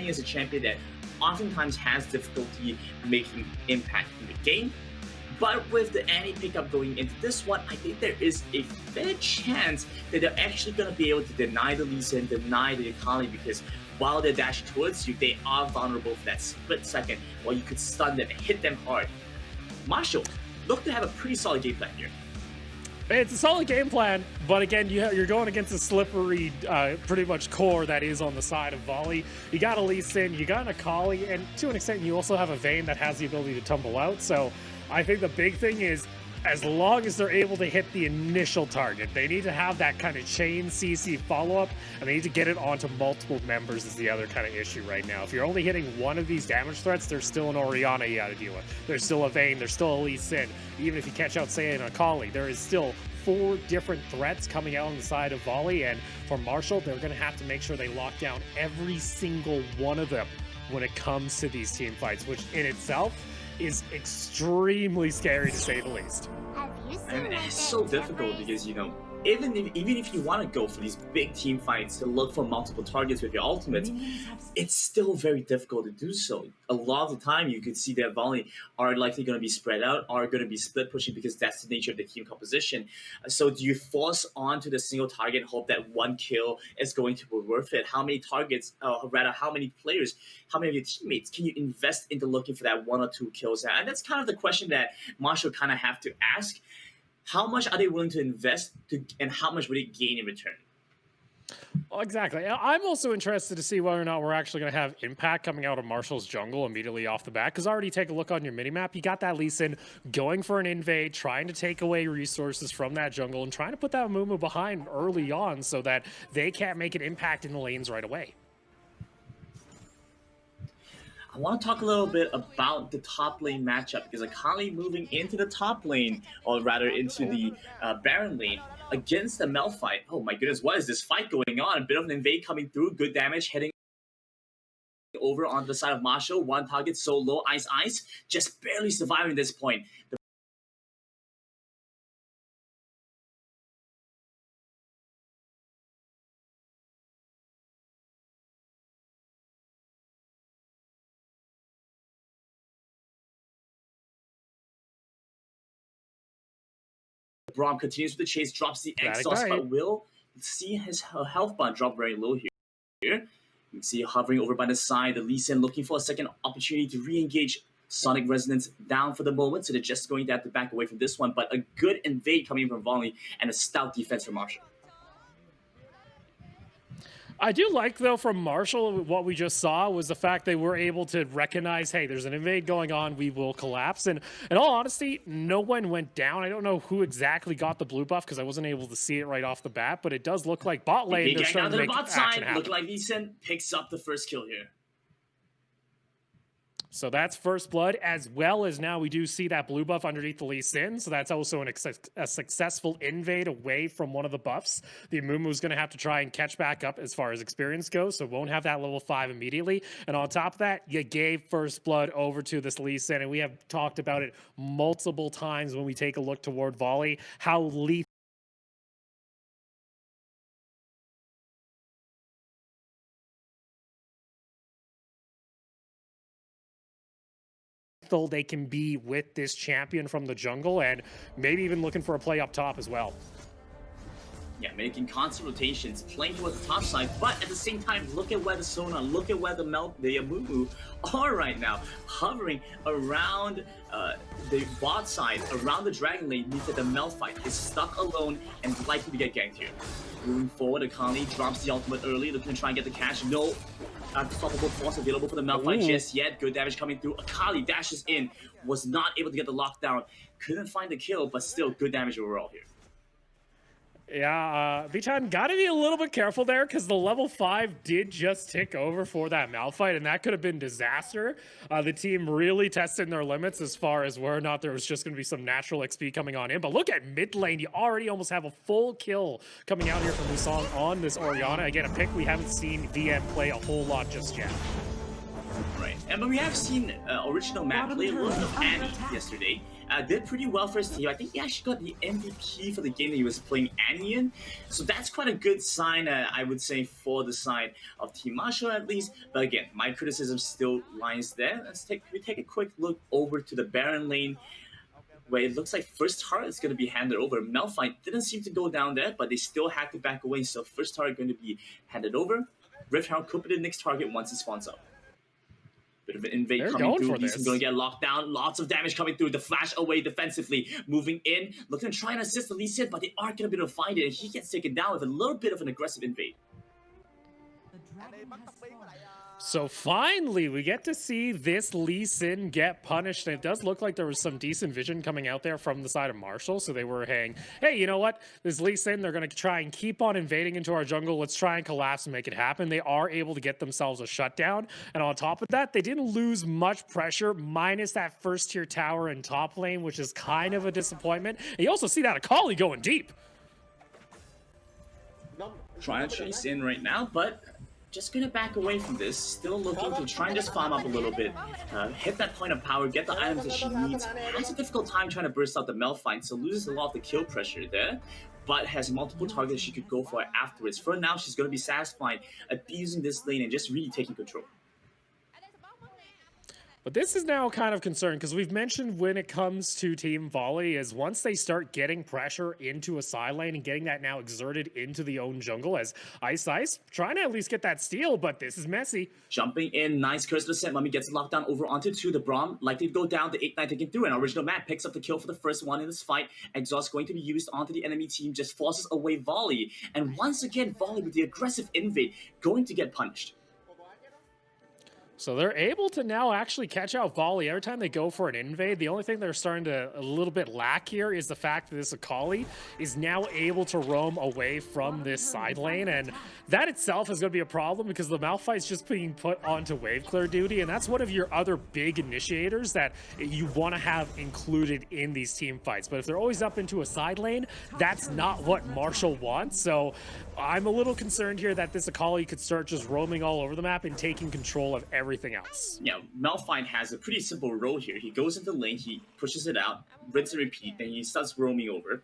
Kami is a champion that oftentimes has difficulty making impact in the game. But with the Annie pickup going into this one, I think there is a fair chance that they're actually going to be able to deny the Lee Sin, deny the Akali, because while they're dashing towards you, they are vulnerable for that split second, while you could stun them and hit them hard. Marshall look to have a pretty solid game plan here. It's a solid game plan, but again, you're going against a slippery, pretty much core that is on the side of Volley. You got a Lee Sin, you got an Akali, and to an extent, you also have a Vayne that has the ability to tumble out. So I think the big thing is, as long as they're able to hit the initial target, they need to have that kind of chain CC follow-up, and they need to get it onto multiple members is the other kind of issue right now. If you're only hitting one of these damage threats, there's still an Orianna you gotta deal with. There's still a Vayne, there's still a Lee Sin. Even if you catch out, say, an Akali, there is still 4 different threats coming out on the side of Volley, and for Marshall, they're gonna have to make sure they lock down every single one of them when it comes to these team fights, which in itself is extremely scary to say the least. And it's so difficult because, you know, even if you want to go for these big team fights to look for multiple targets with your ultimates, it's still very difficult to do so. A lot of the time, you could see that Volley are likely going to be spread out, are going to be split pushing because that's the nature of the team composition. So do you force onto the single target, hope that one kill is going to be worth it? How many targets, rather how many players, how many of your teammates can you invest into looking for that 1 or 2 kills? And that's kind of the question that Marshall kind of have to ask. How much are they willing to invest and how much would they gain in return? Well, exactly. I'm also interested to see whether or not we're actually going to have impact coming out of Marshall's jungle immediately off the bat. Because already take a look on your minimap. You got that Lee Sin going for an invade, trying to take away resources from that jungle and trying to put that Mumu behind early on so that they can't make an impact in the lanes right away. I want to talk a little bit about the top lane matchup because Akali moving into the top lane, or rather into the Baron lane against the Malphite. Oh my goodness, what is this fight going on? A bit of an invade coming through, good damage heading over onto the side of Marshall. One target so low, ICEICE just barely surviving this point. Braum continues with the chase, drops the exhaust, but will see his health bar drop very low here. You can see hovering over by the side, the Lee Sin looking for a second opportunity to re-engage. Sonic Resonance down for the moment, so they're just going to have to back away from this one, but a good invade coming from Volley and a stout defense from Marshall. I do like, though, from Marshall, what we just saw was the fact they were able to recognize, hey, there's an invade going on, we will collapse. And in all honesty, no one went down. I don't know who exactly got the blue buff because I wasn't able to see it right off the bat, but it does look like bot lane. They're starting to make action happen. Look like Lee Sin picks up the first kill here. So that's first blood, as well as now we do see that blue buff underneath the Lee Sin. So that's also a successful invade away from one of the buffs. The Amumu's going to have to try and catch back up as far as experience goes, so won't have that level 5 immediately. And on top of that, you gave first blood over to this Lee Sin, and we have talked about it multiple times when we take a look toward Volley, how lethal they can be with this champion from the jungle, and maybe even looking for a play up top as well. Yeah, making constant rotations, playing towards the top side, but at the same time, look at where the Sona, look at where the Amumu are right now, hovering around the bot side, around the Dragon Lane, means that the Malphite is stuck alone and likely to get ganked here. Moving forward, Akali drops the ultimate early, looking to try and get the cash. No unstoppable force available for the Malphite just yet. Good damage coming through. Akali dashes in, was not able to get the lockdown, couldn't find the kill, but still good damage overall here. Yeah, VCHAN got to be a little bit careful there because the level 5 did just tick over for that Malphite, and that could have been disaster. The team really tested their limits as far as whether or not there was just going to be some natural XP coming on in. But look at mid lane. You already almost have a full kill coming out here from MSUONG on this Orianna. Again, a pick we haven't seen VM play a whole lot just yet. Right, but we have seen original map play a little bit of Annie yesterday. Did pretty well for his team. I think he actually got the MVP for the game that he was playing Annie in. So that's quite a good sign, I would say, for the side of Team Marshall at least. But again, my criticism still lies there. We take a quick look over to the Baron lane, where it looks like first turret is going to be handed over. Malphite didn't seem to go down there, but they still had to back away. So first turret going to be handed over. Rift Herald could be the next target once it spawns up. Bit of an invade coming through. Lee Sin going to get locked down. Lots of damage coming through. The flash away defensively. Moving in. Looking to try and assist the Lee Sin, but they aren't going to be able to find it. And he gets taken down with a little bit of an aggressive invade. So finally, we get to see this Lee Sin get punished, and it does look like there was some decent vision coming out there from the side of Marshall, so they were saying, hey, you know what? This Lee Sin, they're going to try and keep on invading into our jungle. Let's try and collapse and make it happen. They are able to get themselves a shutdown, and on top of that, they didn't lose much pressure, minus that first-tier tower in top lane, which is kind of a disappointment. And you also see that Akali going deep. Trying to chase in right now, but just gonna back away from this, still looking to try and just farm up a little bit, hit that point of power, get the items that she needs. Has a difficult time trying to burst out the Malphite, so loses a lot of the kill pressure there, but has multiple targets she could go for afterwards. For now, she's gonna be satisfied abusing this lane and just really taking control. But this is now kind of concerned because we've mentioned when it comes to Team Volley is once they start getting pressure into a side lane and getting that now exerted into the own jungle as ICEICE trying to at least get that steal, but this is messy. Jumping in, nice curse to set. Mummy gets locked down over onto 2. The Braum likely to go down, the Ignite taken through, and original Matt picks up the kill for the first one in this fight. Exhaust going to be used onto the enemy team, just forces away Volley. And once again, Volley with the aggressive invade going to get punished. So they're able to now actually catch out Volley every time they go for an invade. The only thing they're starting to a little bit lack here is the fact that this Akali is now able to roam away from this side lane, and that itself is going to be a problem because the Malphite's just being put onto wave clear duty, and that's one of your other big initiators that you want to have included in these team fights. But if they're always up into a side lane, that's not what Marshall wants. So I'm a little concerned here that this Akali could start just roaming all over the map and taking control of everything else. Yeah, Malphite has a pretty simple role here. He goes into the lane, he pushes it out, rinse and repeat, and he starts roaming over.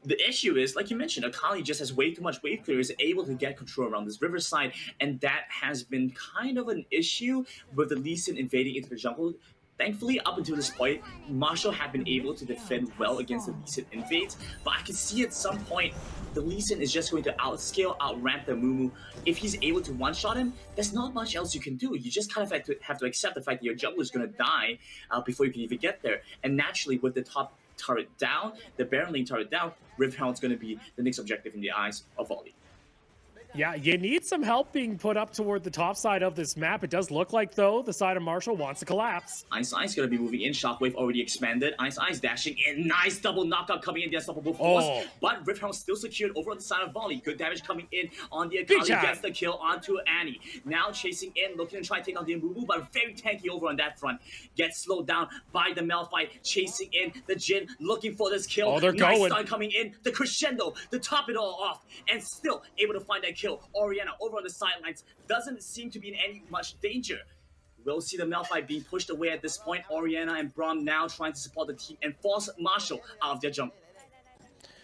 The issue is, like you mentioned, Akali just has way too much wave clear, is able to get control around this riverside, and that has been kind of an issue with the Lee Sin invading into the jungle. Thankfully, up until this point, Marshall had been able to defend well against the Lee Sin invades, but I can see at some point the Lee Sin is just going to outscale, outramp the Mumu. If he's able to one-shot him, there's not much else you can do. You just kind of have to accept the fact that your jungler is going to die before you can even get there. And naturally, with the top turret down, the Baron lane turret down, Rift Herald's going to be the next objective in the eyes of Volley. Yeah, you need some help being put up toward the top side of this map. It does look like, though, the side of Marshall wants to collapse. ICEICE going to be moving in. Shockwave already expanded. ICEICE dashing in. Nice double knockout coming in. The unstoppable force. But Rift Herald still secured over on the side of Volley. Good damage coming in on the Akali. Gets the kill onto Annie. Now chasing in, looking to try to take on the Mbubu, but very tanky over on that front. Gets slowed down by the Malphite. Chasing in the Jhin, looking for this kill. Oh, they're nice going. stun coming in. The crescendo to top it all off. And still able to find that kill. Orianna over on the sidelines doesn't seem to be in any much danger. We'll see the Malphite being pushed away at this point. Orianna and Braum now trying to support the team and force Marshall out of their jungle.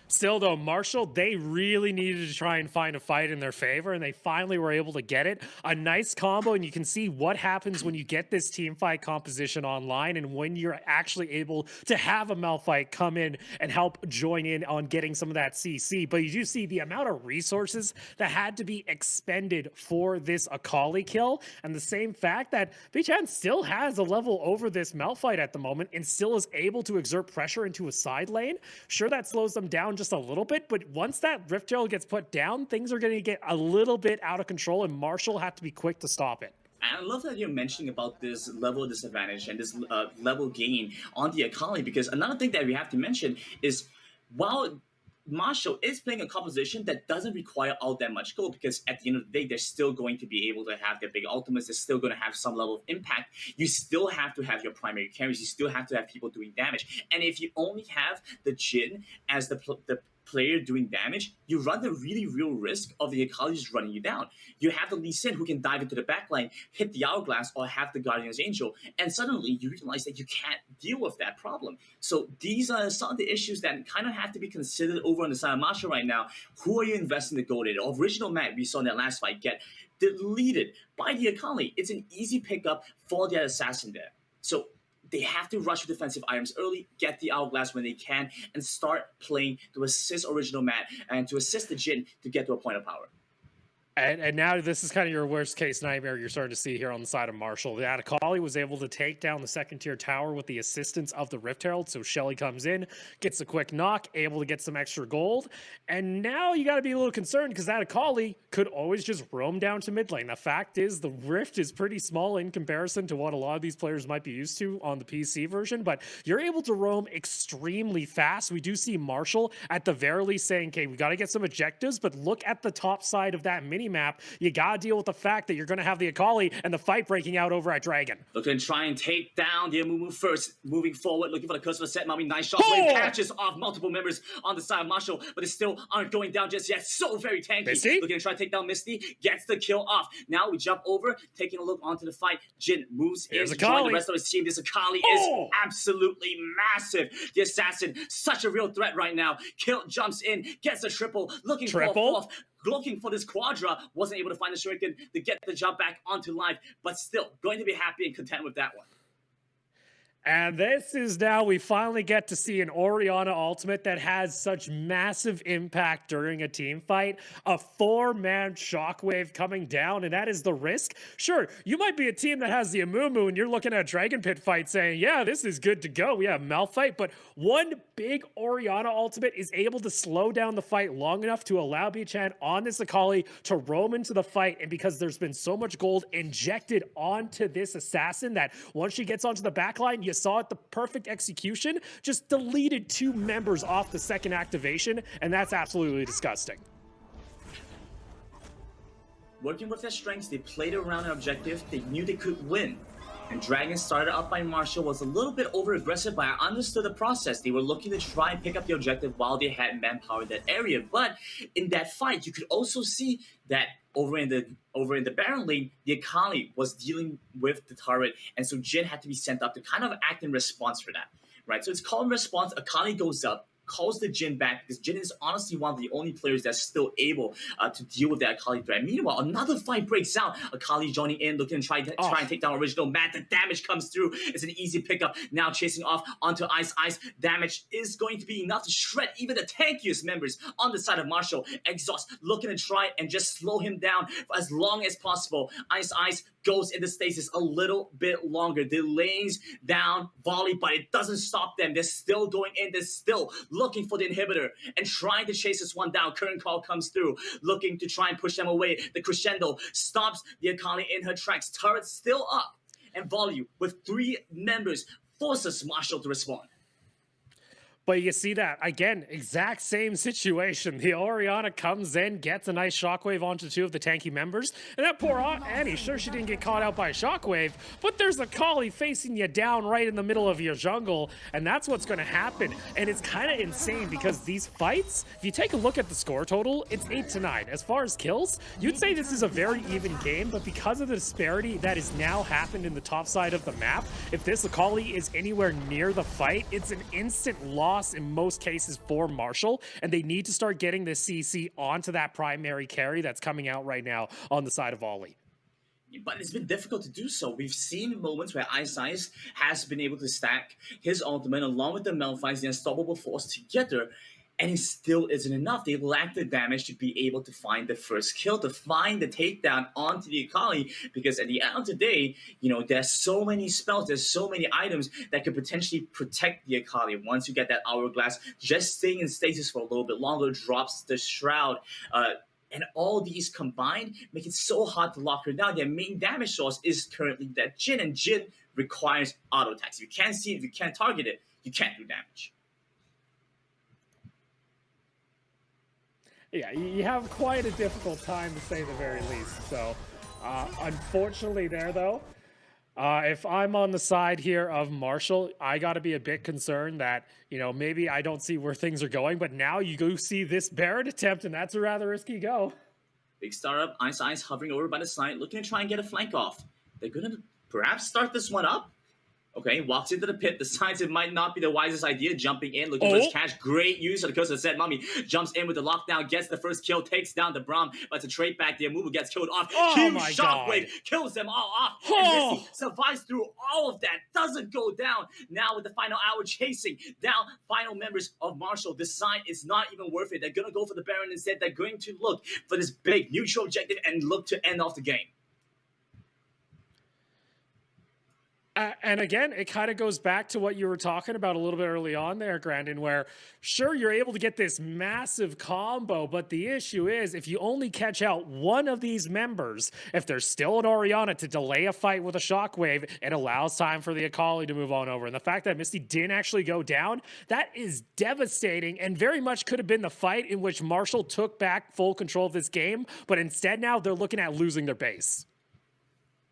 Still, though, Marshall, they really needed to try and find a fight in their favor, and they finally were able to get it. A nice combo, and you can see what happens when you get this team fight composition online and when you're actually able to have a Malphite come in and help join in on getting some of that CC. But you do see the amount of resources that had to be expended for this Akali kill, and the same fact that CHANH still has a level over this Malphite at the moment and still is able to exert pressure into a side lane. Sure, that slows them down just a little bit, but once that Rift Herald gets put down, things are going to get a little bit out of control, and Marshall had to be quick to stop it. And I love that you're mentioning about this level disadvantage and this level gain on the Akali, because another thing that we have to mention is while Marshall is playing a composition that doesn't require all that much gold, because at the end of the day, they're still going to be able to have their big ultimates. They're still going to have some level of impact. You still have to have your primary carries. You still have to have people doing damage. And if you only have the Jhin as the player doing damage, you run the really real risk of the Akali just running you down. You have the Lee Sin who can dive into the backline, hit the Hourglass, or have the Guardian's Angel, and suddenly you realize that you can't deal with that problem. So these are some of the issues that kind of have to be considered over on the side of Masha right now. Who are you investing the gold in? The original map we saw in that last fight get deleted by the Akali. It's an easy pickup for that assassin there. So they have to rush with defensive items early, get the Hourglass when they can, and start playing to assist original Matt and to assist the Jhin to get to a point of power. And now this is kind of your worst case nightmare you're starting to see here on the side of Marshall. The Akali was able to take down the second tier tower with the assistance of the Rift Herald. So Shelly comes in, gets a quick knock, able to get some extra gold. And now you got to be a little concerned because that Akali could always just roam down to mid lane. The fact is the Rift is pretty small in comparison to what a lot of these players might be used to on the PC version, but you're able to roam extremely fast. We do see Marshall at the very least saying, okay, we got to get some objectives, but look at the top side of that mini map. You gotta deal with the fact that you're gonna have the Akali and the fight breaking out over at Dragon. Looking to try and take down the Amumu first, moving forward, looking for the curse of the set. Mami, nice shot. Oh! Catches off multiple members on the side of Marshall, but they still aren't going down just yet. So very tanky. Misty? Looking to try to take down Misty, gets the kill off. Now we jump over, taking a look onto the fight. Jhin moves in to join the rest of his team. This Akali is absolutely massive. The assassin, such a real threat right now. Kill jumps in, gets a triple, looking for a fourth. Looking for this Quadra, wasn't able to find the Shuriken to get the jump back onto life, but still going to be happy and content with that one. And this is now we finally get to see an Orianna ultimate that has such massive impact during a team fight. A 4-man shockwave coming down, and that is the risk. Sure, you might be a team that has the Amumu, and you're looking at a Dragon Pit fight saying, yeah, this is good to go. We have Malphite, but one big Orianna ultimate is able to slow down the fight long enough to allow CHANH on this Akali to roam into the fight, and because there's been so much gold injected onto this assassin that once she gets onto the backline, you saw it, the perfect execution, just deleted 2 members off the second activation, and that's absolutely disgusting. Working with their strengths, they played around an objective, they knew they could win. And Dragon started up by Marshall was a little bit over-aggressive, but I understood the process. They were looking to try and pick up the objective while they had manpower in that area. But in that fight, you could also see that over in the Baron lane, the Akali was dealing with the turret, and so Jhin had to be sent up to kind of act in response for that, right? So it's called in response. Akali goes up, calls the Jhin back, because Jhin is honestly one of the only players that's still able to deal with that Akali threat. Meanwhile, another fight breaks out. Akali joining in, looking to try and take down original Matt. The damage comes through. It's an easy pickup. Now chasing off onto ICEICE. Damage is going to be enough to shred even the tankiest members on the side of Marshall. Exhaust looking to try and just slow him down for as long as possible. ICEICE goes into stasis a little bit longer, delays down VOLLEY, but it doesn't stop them. They're still going in. They're still looking for the inhibitor and trying to chase this one down. Current call comes through, looking to try and push them away. The crescendo stops the Akali in her tracks. Turret still up, and VOLLEY with 3 members forces Marshall to respond. But you see that, again, exact same situation. The Orianna comes in, gets a nice shockwave onto 2 of the tanky members, and that poor Annie, sure she didn't get caught out by a shockwave, but there's a Akali facing you down right in the middle of your jungle, and that's what's going to happen. And it's kind of insane because these fights, if you take a look at the score total, it's 8-9. As far as kills, you'd say this is a very even game, but because of the disparity that has now happened in the top side of the map, if this Akali is anywhere near the fight, it's an instant loss in most cases for Marshall, and they need to start getting this CC onto that primary carry that's coming out right now on the side of VOLLEY. But it's been difficult to do so. We've seen moments where ICEICE has been able to stack his ultimate along with the Malphite's, the unstoppable force together, and it still isn't enough. They lack the damage to be able to find the first kill, to find the takedown onto the Akali, because at the end of the day, you know, there's so many spells, there's so many items that could potentially protect the Akali. Once you get that Hourglass, just staying in stasis for a little bit longer drops the Shroud. And all these combined make it so hard to lock her down. Their main damage source is currently that Jhin, and Jhin requires auto attacks. If you can't see it, if you can't target it, you can't do damage. Yeah, you have quite a difficult time to say the very least. So, unfortunately there, though, If I'm on the side here of Marshall, I got to be a bit concerned that, you know, maybe I don't see where things are going, but now you go see this Barrett attempt, and that's a rather risky go. Big startup, ICEICE hovering over by the side, looking to try and get a flank off. They're going to perhaps start this one up. Okay, walks into the pit, decides it might not be the wisest idea, jumping in, looking for his cash. Great use of the coast of said Mummy. Jumps in with the lockdown, gets the first kill, takes down the Braum, but to trade back, the Amumu gets killed off. Huge shockwave, kills them all off. And Misty survives through all of that, doesn't go down. Now with the final hour chasing down, final members of Marshall decide it's not even worth it. They're going to go for the Baron instead. They're going to look for this big neutral objective and look to end off the game. And again, it kind of goes back to what you were talking about a little bit early on there, Grandin, where sure, you're able to get this massive combo, but the issue is if you only catch out one of these members, if there's still an Orianna to delay a fight with a shockwave, it allows time for the Akali to move on over. And the fact that Misty didn't actually go down, that is devastating and very much could have been the fight in which Marshall took back full control of this game, but instead now they're looking at losing their base.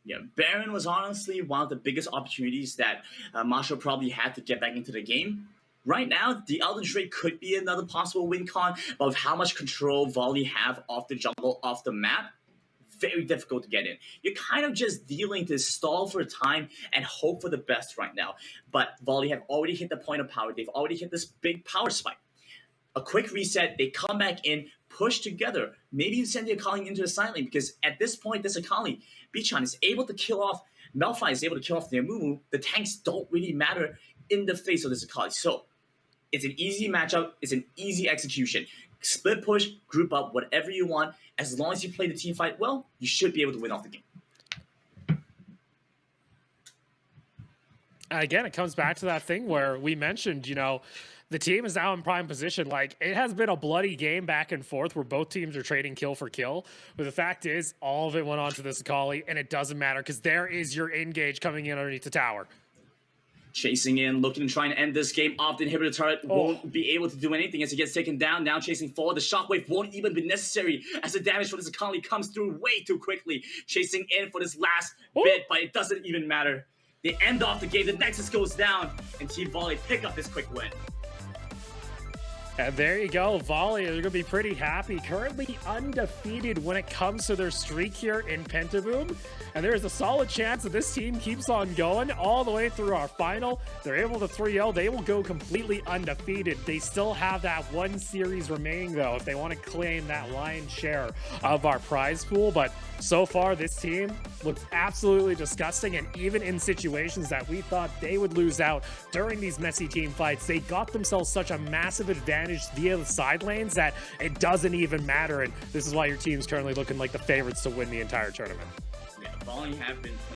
Yeah, Baron was honestly one of the biggest opportunities that Marshall probably had to get back into the game. Right now, the Elden Drake could be another possible win con, but with how much control Volley have off the jungle, off the map, very difficult to get in. You're kind of just dealing to stall for time and hope for the best right now. But Volley have already hit the point of power. They've already hit this big power spike. A quick reset, they come back in, push together, maybe send the Akali into the side lane, because at this point, this Akali, Bichan is able to kill off, Malphite is able to kill off the Amumu. The tanks don't really matter in the face of this Akali. So it's an easy matchup, it's an easy execution. Split push, group up, whatever you want. As long as you play the team fight well, you should be able to win off the game. Again, it comes back to that thing where we mentioned, you know, the team is now in prime position. Like, it has been a bloody game back and forth where both teams are trading kill for kill. But the fact is, all of it went on to this Akali, and it doesn't matter because there is your engage coming in underneath the tower. Chasing in, looking to try and end this game off. The inhibitor turret won't be able to do anything as he gets taken down. Now chasing forward. The shockwave won't even be necessary as the damage for this Akali comes through way too quickly. Chasing in for this last bit, but it doesn't even matter. They end off the game. The Nexus goes down, and Team Volley pick up this quick win. And there you go. Volley are going to be pretty happy. Currently undefeated when it comes to their streak here in Pentaboom. And there is a solid chance that this team keeps on going all the way through our final. They're able to 3-0. They will go completely undefeated. They still have that one series remaining, though, if they want to claim that lion's share of our prize pool. But so far, this team looks absolutely disgusting. And even in situations that we thought they would lose out during these messy team fights, they got themselves such a massive advantage via the side lanes that it doesn't even matter. And this is why your team's currently looking like the favorites to win the entire tournament. Yeah, Volley have been